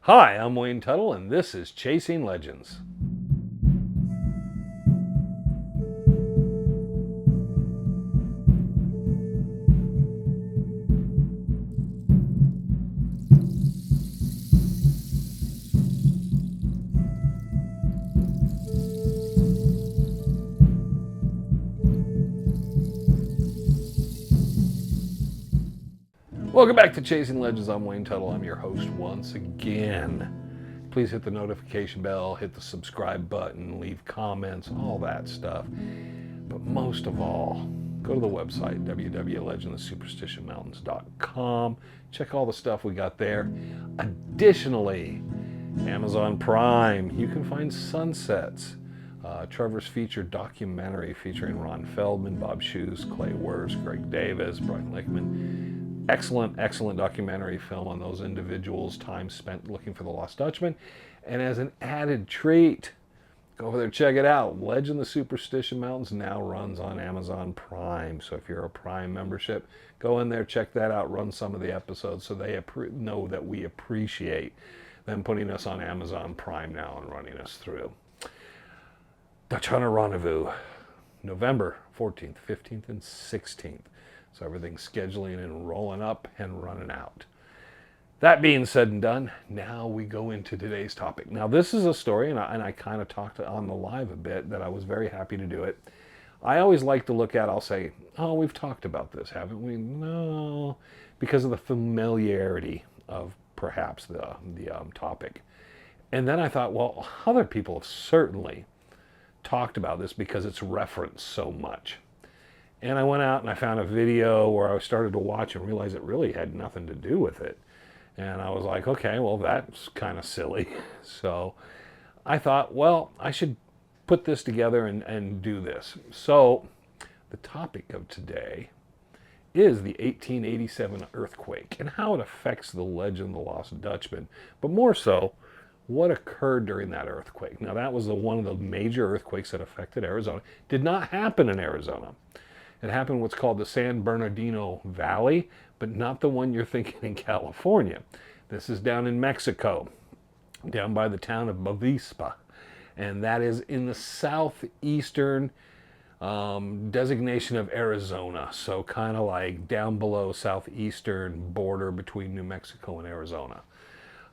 Hi, I'm Wayne Tuttle, and this is Chasing Legends. Welcome back to Chasing Legends. I'm Wayne Tuttle. I'm your host once again. Please hit the notification bell, hit the subscribe button, leave comments, all that stuff. But most of all, go to the website, www.legendthesuperstitionmountains.com. Check all the stuff we got there. Additionally, Amazon Prime, you can find Sunsets, Trevor's featured documentary featuring Ron Feldman, Bob Shoes, Clay Wurst, Greg Davis, Brian Lichtman. Excellent documentary film on those individuals' time spent looking for the Lost Dutchman. And as an added treat, go over there, check it out. Legend the Superstition Mountains now runs on Amazon Prime. So if you're a Prime membership, go in there, check that out, run some of the episodes so they know that we appreciate them putting us on Amazon Prime now and running us through. Dutch Hunter Rendezvous, November 14th, 15th, and 16th. So everything's scheduling and rolling up and running out. That being said and done, now we go into today's topic. Now this is a story, and I kind of talked on the live a bit, that I was very happy to do it. I always like to look at, I'll say, oh, we've talked about this, haven't we? No, because of the familiarity of perhaps the topic. And then I thought, well, other people have certainly talked about this because it's referenced so much. And I went out and I found a video where I started to watch and realized it really had nothing to do with it. And I was like, okay, well, that's kind of silly. So I thought, well, I should put this together and do this. So the topic of today is the 1887 earthquake and how it affects the legend of the Lost Dutchman, but more so, what occurred during that earthquake. Now, that was one of the major earthquakes that affected Arizona. Did not happen in Arizona. It happened in what's called the San Bernardino Valley, but not the one you're thinking in California. This is down in Mexico, down by the town of Bavispa. And that is in the southeastern designation of Arizona. So kind of like down below southeastern border between New Mexico and Arizona.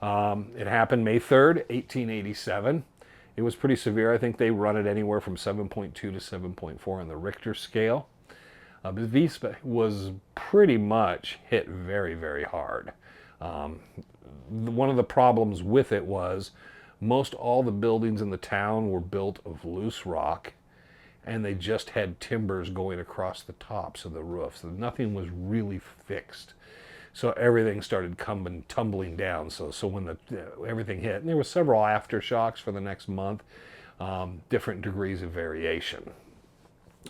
It happened May 3rd, 1887. It was pretty severe. I think they run it anywhere from 7.2 to 7.4 on the Richter scale. Bavispa was pretty much hit very, very hard. One of the problems with it was most all the buildings in the town were built of loose rock, and they just had timbers going across the tops of the roofs. So nothing was really fixed. So everything started tumbling down. So when everything hit, and there were several aftershocks for the next month, different degrees of variation.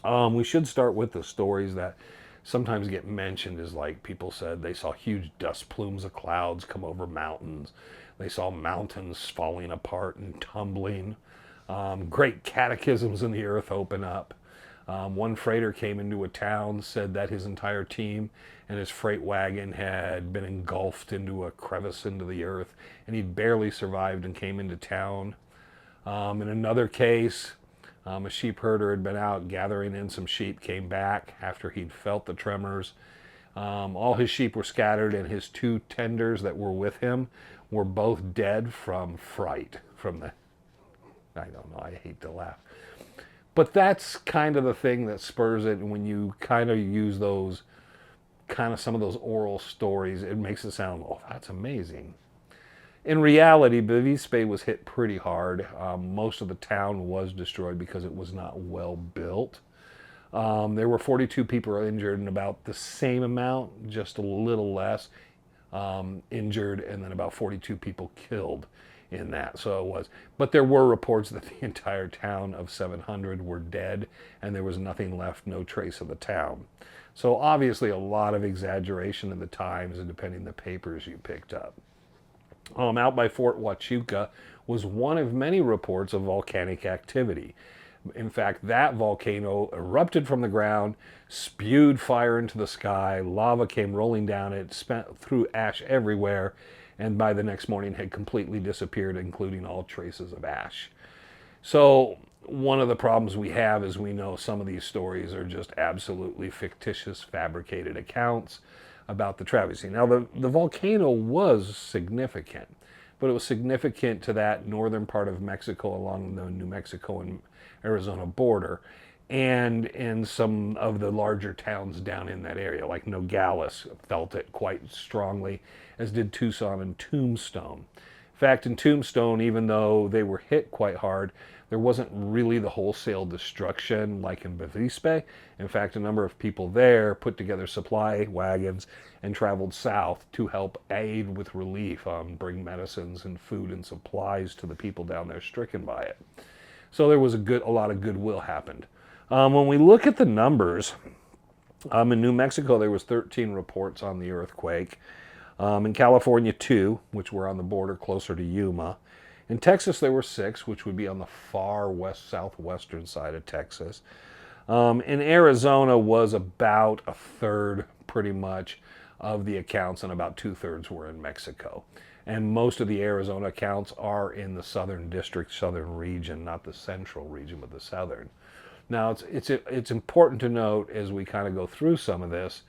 We should start with the stories that sometimes get mentioned, is like people said they saw huge dust plumes of clouds come over mountains. They saw mountains falling apart and tumbling. Great cataclysms in the earth open up. One freighter came into a town, said that his entire team and his freight wagon had been engulfed into a crevice into the earth, and he'd barely survived and came into town. In another case, a sheep herder had been out gathering in some sheep, came back after he'd felt the tremors. All his sheep were scattered, and his two tenders that were with him were both dead from fright, I don't know, I hate to laugh. But that's kind of the thing that spurs it, and when you kind of use those, kind of some of those oral stories, it makes it sound, oh, that's amazing. In reality, Bavispa was hit pretty hard. Most of the town was destroyed because it was not well built. There were 42 people injured and about the same amount, just a little less, injured, and then about 42 people killed in that. So it was. But there were reports that the entire town of 700 were dead, and there was nothing left, no trace of the town. So obviously a lot of exaggeration in the times, and depending on the papers you picked up. Out by Fort Huachuca was one of many reports of volcanic activity. In fact, that volcano erupted from the ground, spewed fire into the sky, lava came rolling down it, threw ash everywhere, and by the next morning had completely disappeared, including all traces of ash. So one of the problems we have is we know some of these stories are just absolutely fictitious, fabricated accounts about the travesty. Now, the volcano was significant, but it was significant to that northern part of Mexico along the New Mexico and Arizona border, and in some of the larger towns down in that area, like Nogales felt it quite strongly, as did Tucson and Tombstone. In fact, in Tombstone, even though they were hit quite hard, there wasn't really the wholesale destruction like in Bavispe. In fact, a number of people there put together supply wagons and traveled south to help aid with relief, bring medicines and food and supplies to the people down there stricken by it. So there was a lot of goodwill happened. When we look at the numbers, in New Mexico there was 13 reports on the earthquake. In California, 2, which were on the border closer to Yuma. In Texas, there were 6, which would be on the far west southwestern side of Texas. In Arizona was about a third, pretty much, of the accounts, and about 2/3 were in Mexico. And most of the Arizona accounts are in the southern district, southern region, not the central region, but the southern. Now, it's important to note as we kind of go through some of this,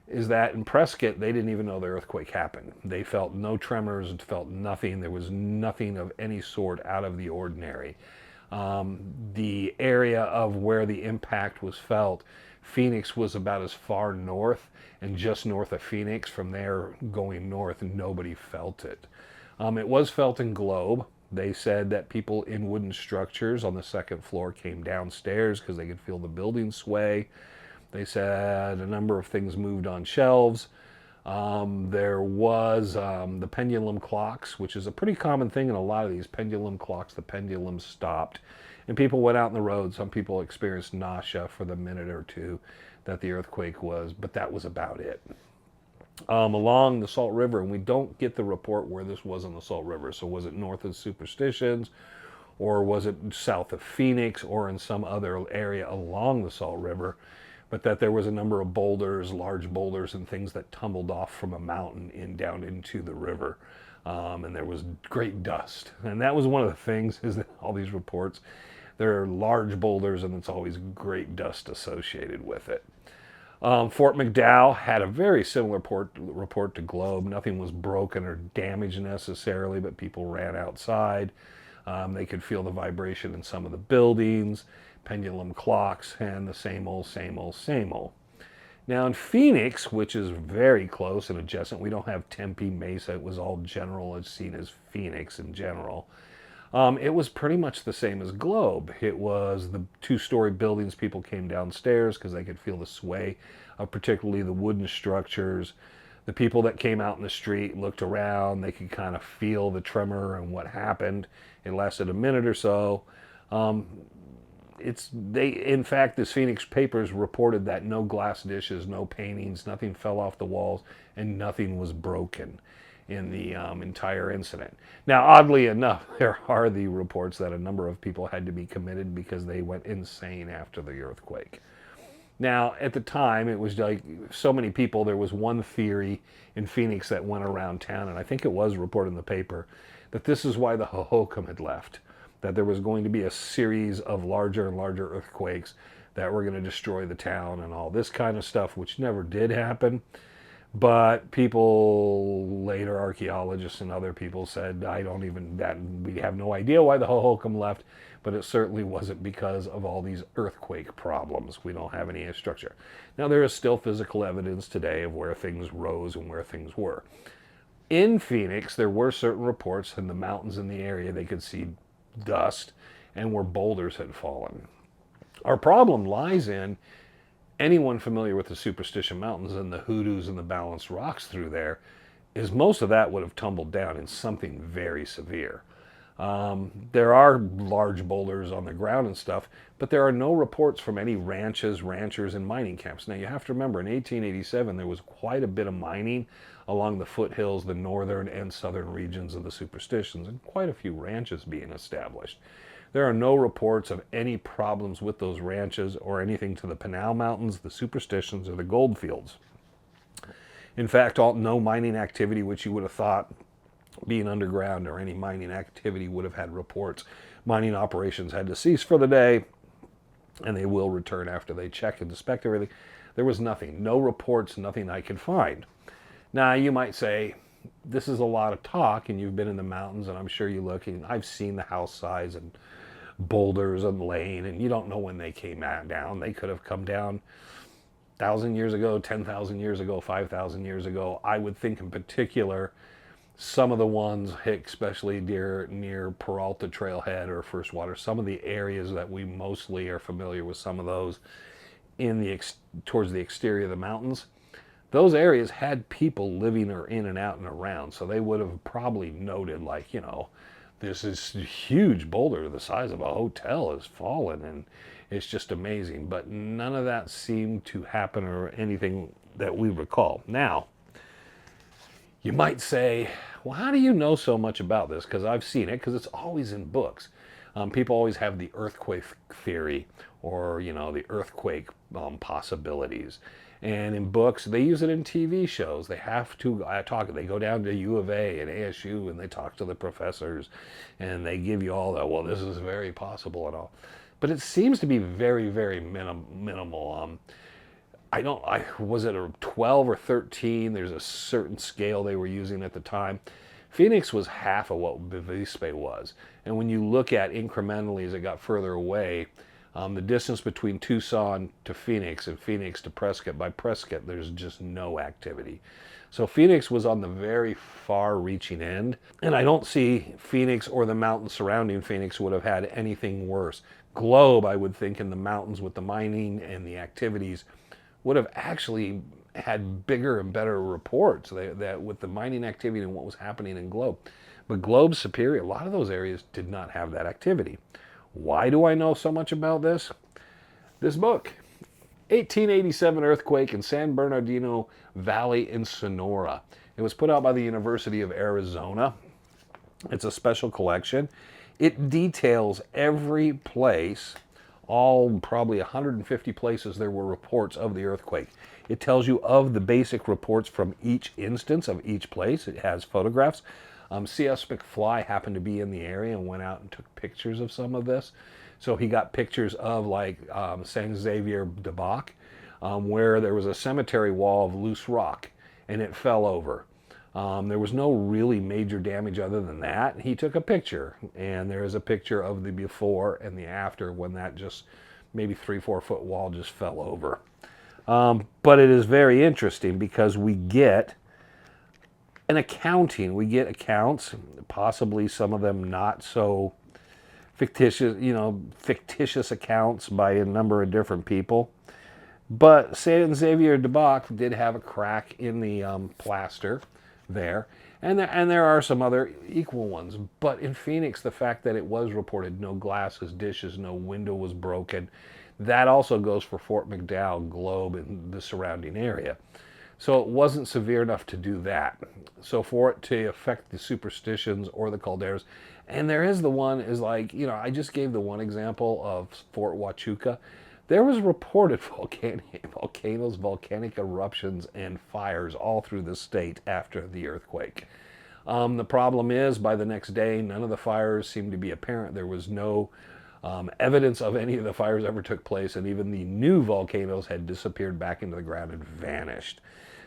is that in Prescott, they didn't even know the earthquake happened. They felt no tremors, felt nothing. There was nothing of any sort out of the ordinary. The area of where the impact was felt, Phoenix was about as far north, and just north of Phoenix, from there going north, nobody felt it. It was felt in Globe. They said that people in wooden structures on the second floor came downstairs because they could feel the building sway. They said a number of things moved on shelves. There was the pendulum clocks, which is a pretty common thing in a lot of these pendulum clocks. The pendulum stopped, and people went out on the road. Some people experienced nausea for the minute or two that the earthquake was, but that was about it. Along the Salt River, and we don't get the report where this was on the Salt River. So was it north of Superstitions, or was it south of Phoenix, or in some other area along the Salt River? But that there was a number of boulders, large boulders and things that tumbled off from a mountain down into the river. And there was great dust. And that was one of the things, is that all these reports, there are large boulders and it's always great dust associated with it. Fort McDowell had a very similar report to Globe. Nothing was broken or damaged necessarily, but people ran outside. They could feel the vibration in some of the buildings, pendulum clocks, and the same old, same old, same old. Now in Phoenix, which is very close and adjacent, we don't have Tempe, Mesa. It was all general, as seen as Phoenix in general. It was pretty much the same as Globe. It was the 2-story buildings. People came downstairs because they could feel the sway of particularly the wooden structures. The people that came out in the street looked around. They could kind of feel the tremor and what happened. It lasted a minute or so. In fact, the Phoenix papers reported that no glass dishes, no paintings, nothing fell off the walls, and nothing was broken in the entire incident. Now, oddly enough, there are the reports that a number of people had to be committed because they went insane after the earthquake. Now, at the time, it was like so many people, there was one theory in Phoenix that went around town, and I think it was reported in the paper, that this is why the Hohokam had left, that there was going to be a series of larger and larger earthquakes that were going to destroy the town and all this kind of stuff, which never did happen. But people, later archaeologists and other people said, we have no idea why the Hohokam left, but it certainly wasn't because of all these earthquake problems. We don't have any structure. Now, there is still physical evidence today of where things rose and where things were. In Phoenix, there were certain reports in the mountains in the area they could see dust and where boulders had fallen. Our problem lies in anyone familiar with the Superstition Mountains and the hoodoos and the balanced rocks through there, is most of that would have tumbled down in something very severe. There are large boulders on the ground and stuff, but there are no reports from any ranches, ranchers, and mining camps. Now, you have to remember, in 1887, there was quite a bit of mining along the foothills, the northern and southern regions of the Superstitions, and quite a few ranches being established. There are no reports of any problems with those ranches or anything to the Pinal Mountains, the Superstitions, or the gold fields. In fact, no mining activity, which you would have thought being underground or any mining activity would have had reports. Mining operations had to cease for the day, and they will return after they check and inspect everything. There was nothing, no reports, nothing I could find. Now, you might say, this is a lot of talk, and you've been in the mountains, and I'm sure you look, and I've seen the house size and boulders and laying, and you don't know when they came down. They could have come down 1,000 years ago, 10,000 years ago, 5,000 years ago. I would think in particular, some of the ones, especially near Peralta Trailhead or First Water, some of the areas that we mostly are familiar with, some of those towards the exterior of the mountains, those areas had people living or in and out and around. So they would have probably noted, like, this is huge boulder the size of a hotel has fallen, and it's just amazing. But none of that seemed to happen or anything that we recall. Now, you might say, well, how do you know so much about this? Because I've seen it, because it's always in books. People always have the earthquake theory, or the earthquake possibilities. And in books, they use it in TV shows. They have to they go down to U of A and ASU, and they talk to the professors, and they give you all that, well, this is very possible and all. But it seems to be very, very minimal. Was it a 12 or 13? There's a certain scale they were using at the time. Phoenix was half of what Bvispe was. And when you look at incrementally as it got further away, the distance between Tucson to Phoenix and Phoenix to Prescott, by Prescott, there's just no activity. So Phoenix was on the very far-reaching end, and I don't see Phoenix or the mountains surrounding Phoenix would have had anything worse. Globe, I would think, in the mountains with the mining and the activities, would have actually had bigger and better reports that with the mining activity and what was happening in Globe. But Globe Superior, a lot of those areas did not have that activity. Why do I know so much about this? This book, 1887 Earthquake in San Bernardino Valley in Sonora. It was put out by the University of Arizona. It's a special collection. It details every place, all probably 150 places there were reports of the earthquake. It tells you of the basic reports from each instance of each place. It has photographs. C.S. McFly happened to be in the area and went out and took pictures of some of this. So he got pictures of San Xavier de Bac, where there was a cemetery wall of loose rock and it fell over. There was no really major damage other than that. He took a picture, and there is a picture of the before and the after when that just maybe 3-4 foot wall just fell over. But it is very interesting because we get an accounting. We get accounts, possibly some of them not so fictitious, fictitious accounts by a number of different people. But San Xavier de Bac did have a crack in the plaster there, and there are some other equal ones. But in Phoenix, the fact that it was reported no glasses, dishes, no window was broken, that also goes for Fort McDowell, Globe, and the surrounding area. So it wasn't severe enough to do that. So for it to affect the superstitions or the calderas, and there is the one is I just gave the one example of Fort Huachuca. There was reported volcanoes, volcanic eruptions, and fires all through the state after the earthquake. The problem is, by the next day, none of the fires seemed to be apparent. There was no evidence of any of the fires ever took place, and even the new volcanoes had disappeared back into the ground and vanished.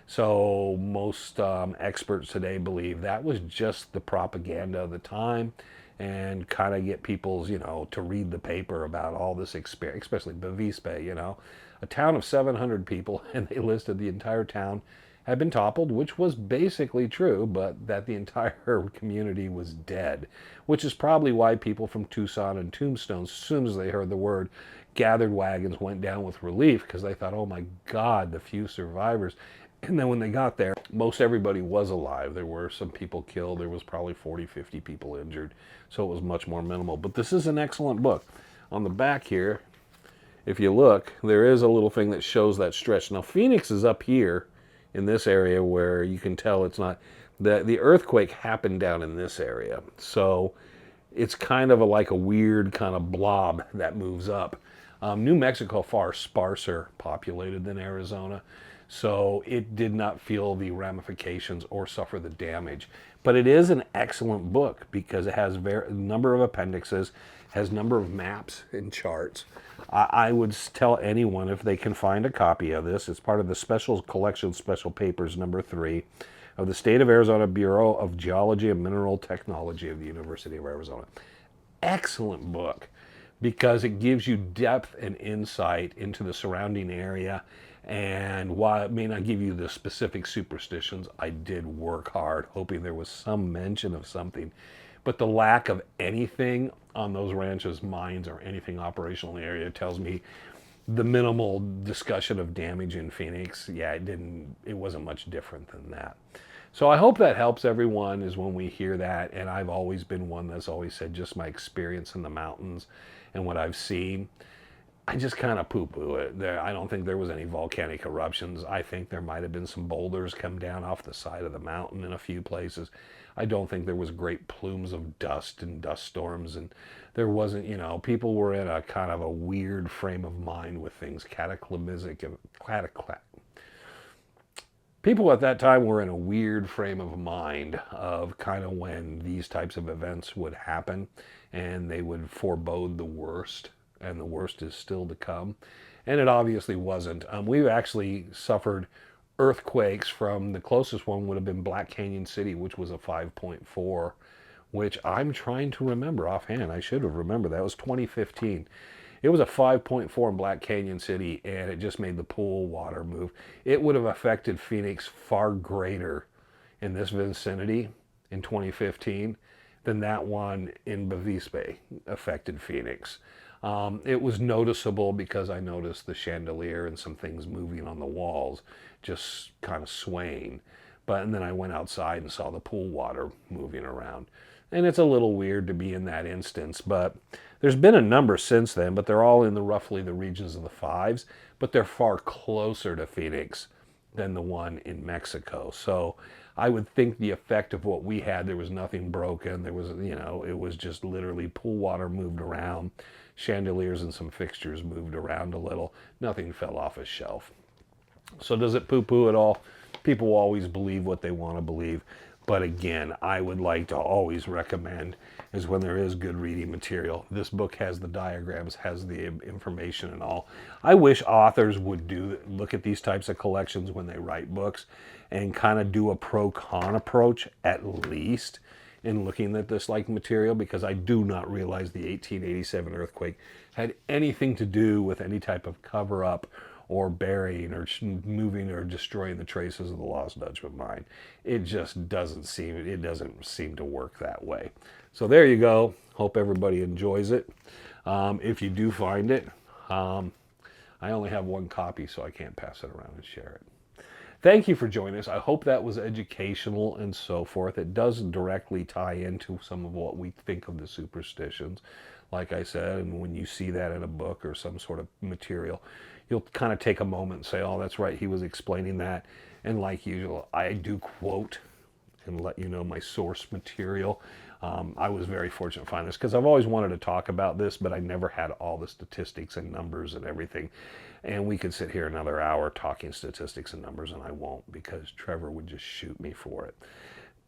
So most experts today believe that was just the propaganda of the time, and kind of get people's, to read the paper about all this experience, especially Bvispe, a town of 700 people, and they listed the entire town had been toppled, which was basically true, but that the entire community was dead, which is probably why people from Tucson and Tombstone, as soon as they heard the word, gathered wagons, went down with relief, because they thought, oh my God, the few survivors. And then when they got there, most everybody was alive. There were some people killed. There was probably 40, 50 people injured. So it was much more minimal. But this is an excellent book. On the back here, if you look, there is a little thing that shows that stretch. Now, Phoenix is up here in this area where you can tell it's not. The earthquake happened down in this area. So it's kind of like a weird kind of blob that moves up. New Mexico far sparser populated than Arizona. So it did not feel the ramifications or suffer the damage. But it is an excellent book because it has a number of appendixes, has a number of maps and charts. I would tell anyone if they can find a copy of this. It's part of the Special Collection Special Papers #3 of the State of Arizona Bureau of Geology and Mineral Technology of the University of Arizona. Excellent book because it gives you depth and insight into the surrounding area. And while it may not give you the specific superstitions, I did work hard hoping there was some mention of something. But the lack of anything on those ranches, mines, or anything operational in the area tells me the minimal discussion of damage in Phoenix, yeah, it wasn't much different than that. So I hope that helps everyone is when we hear that. And I've always been one that's always said just my experience in the mountains and what I've seen. I just kind of poo-poo it. I don't think there was any volcanic eruptions. I think there might have been some boulders come down off the side of the mountain in a few places. I don't think there was great plumes of dust and dust storms, and there wasn't, people were in a kind of a weird frame of mind with things cataclysmic and people at that time were in a weird frame of mind of kind of when these types of events would happen, and they would forebode the worst, and the worst is still to come. And it obviously wasn't. We've actually suffered earthquakes from, the closest one would have been Black Canyon City, which was a 5.4, which I'm trying to remember offhand. I should have remembered. That was 2015. It was a 5.4 in Black Canyon City, and it just made the pool water move. It would have affected Phoenix far greater in this vicinity in 2015 than that one in Bavispe affected Phoenix. It was noticeable because I noticed the chandelier and some things moving on the walls, just kind of swaying. And then I went outside and saw the pool water moving around. And it's a little weird to be in that instance, but there's been a number since then, but they're all in roughly the regions of the 5s, but they're far closer to Phoenix than the one in Mexico. So I would think the effect of what we had, there was nothing broken. There was, it was just literally pool water moved around. Chandeliers and some fixtures moved around a little. Nothing fell off a shelf. So does it poo-poo at all? People always believe what they want to believe. But again, I would like to always recommend is when there is good reading material. This book has the diagrams, has the information and all. I wish authors would look at these types of collections when they write books and kind of do a pro-con approach at least in looking at this like material, because I do not realize the 1887 earthquake had anything to do with any type of cover-up or burying or moving or destroying the traces of the Lost Dutchman Mine. It just doesn't seem to work that way. So there you go. Hope everybody enjoys it. If you do find it, I only have one copy, so I can't pass it around and share it. Thank you for joining us. I hope that was educational and so forth. It does directly tie into some of what we think of the superstitions. Like I said, and when you see that in a book or some sort of material, you'll kind of take a moment and say, oh, that's right, he was explaining that. And like usual, I do quote and let you know my source material. I was very fortunate to find this because I've always wanted to talk about this, but I never had all the statistics and numbers and everything. And we could sit here another hour talking statistics and numbers, and I won't, because Trevor would just shoot me for it.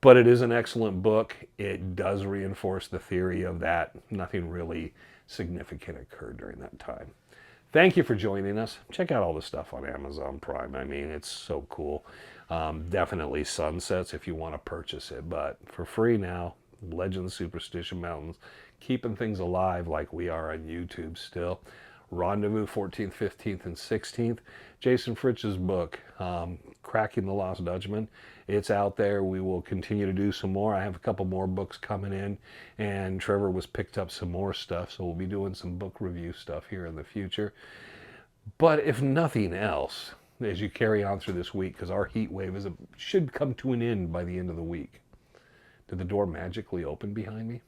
But it is an excellent book. It does reinforce the theory of that nothing really significant occurred during that time. Thank you for joining us. Check out all the stuff on Amazon Prime. I mean, it's so cool. Definitely Sunsets if you want to purchase it. But for free now, Legends Superstition Mountains, keeping things alive like we are on YouTube still. Rendezvous 14th, 15th, and 16th. Jason Fritz's book, Cracking the Lost Dutchman. It's out there. We will continue to do some more. I have a couple more books coming in, and Trevor was picked up some more stuff, so we'll be doing some book review stuff here in the future. But if nothing else, as you carry on through this week, because our heat wave should come to an end by the end of the week. Did the door magically open behind me?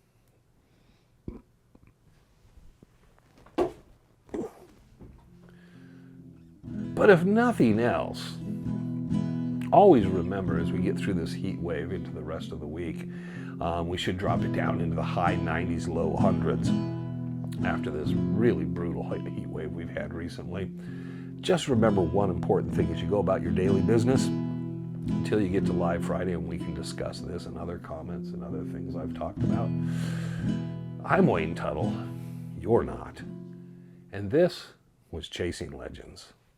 But if nothing else, always remember as we get through this heat wave into the rest of the week, we should drop it down into the high 90s, low hundreds after this really brutal heat wave we've had recently. Just remember one important thing as you go about your daily business, until you get to Live Friday and we can discuss this and other comments and other things I've talked about. I'm Wayne Tuttle. You're not. And this was Chasing Legends.